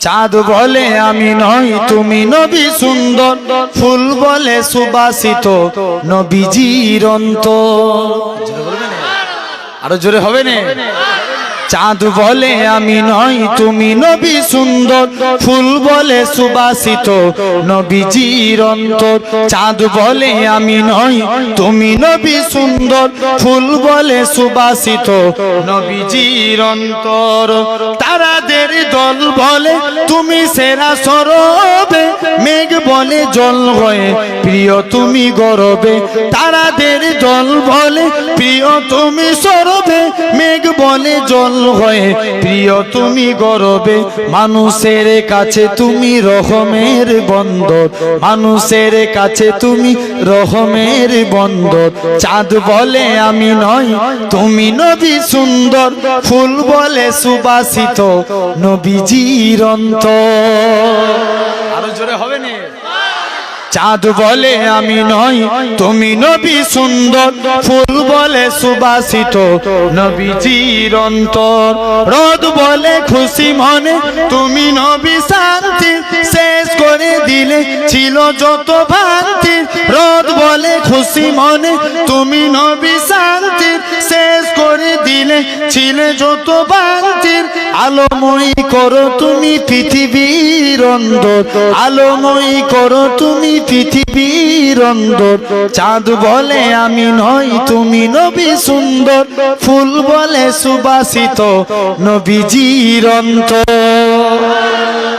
চাঁদ বলে আমি নই তুমি নবী সুন্দর, ফুল বলে সুবাসিত নবীজির অন্তর। আরো জোরে হবে না? চাঁদ বলে আমি নই তুমি নবী সুন্দর, ফুল বলে সুবাসিত নবীজির অন্তর। চাঁদ বলে আমি নই তুমি নবী সুন্দর, ফুল বলে সুবাসিত নবীজির অন্তর। তারাদের দল বলে তুমি সেরা সরবে, মেঘ বলে জল হয়ে প্রিয় তুমি গরবে। তারাদের দল বলে প্রিয় তুমি সরবে, মেঘ বলে জল হয়ে প্রিয় তুমি গরবে। মানুষের কাছে তুমি রহমের বন্দর, মানুষের কাছে তুমি রহমের বন্দর। চাঁদ বলে আমি নই তুমি নবী সুন্দর, ফুল বলে সুবাসিত নবীজির অন্তর। আরো জোরে হবে না? চাঁদ বলে আমি নই তুমি নবী সুন্দর, ফুল বলে সুবাসিত নবীজির অন্তর। রোদ বলে খুশি মনে তুমি নবী শান্তি, শেষ করে দিলে ছিল যত ভ্রান্তি। রোদ বলে খুশি মনে তুমি নবী শান্তি, শেষ করে দিলে ছিল যত ভ্রান্তি। আলোময়ী করো তুমি পৃথিবীর অন্তর, আলোময়ী করো তুমি পৃথিবীর অন্তর। চাঁদ বলে আমি নই তুমি নবী সুন্দর, ফুল বলে সুবাসিত নবীজির অন্তর।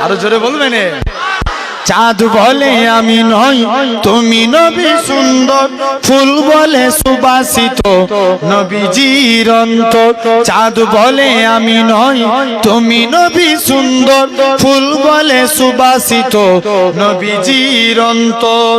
আরো জোরে বলবেন? চাঁদ বলে আমি নই তুমি নবী সুন্দর, ফুল বলে সুবাসিত নবীজির অন্তর। চাঁদ বলে আমি নই তুমি নবী সুন্দর, ফুল বলে সুবাসিত নবীজির অন্তর।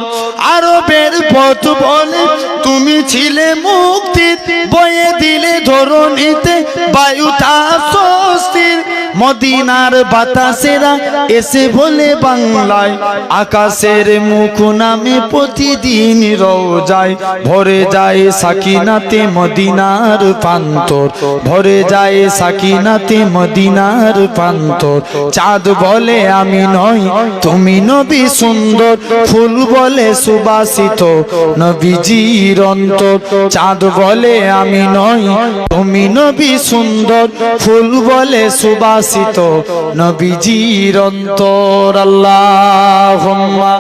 আরবের পথ বলে তুমি ছিলে মুক্তির, বয়ে দিলে ধরণীতে বায়ুটা স্বস্তির। মদিনার বাতাসেরা এসে বলে বাংলায়, আকাশের মুখ নামে প্রতিদিন রোজায় ভরে যায় সাকিনাতে মদিনার প্রান্তর, ভরে যায় সাকিনাতে মদিনার প্রান্তর। চাঁদ বলে আমি নই তুমি নবী সুন্দর, ফুল বলে সুবাসিত নবীজির অন্তর। চাঁদ বলে আমি নই তুমি নবী সুন্দর, ফুল বলে সুবাসিত নবীজির অন্তর। আল্লাহুম্মা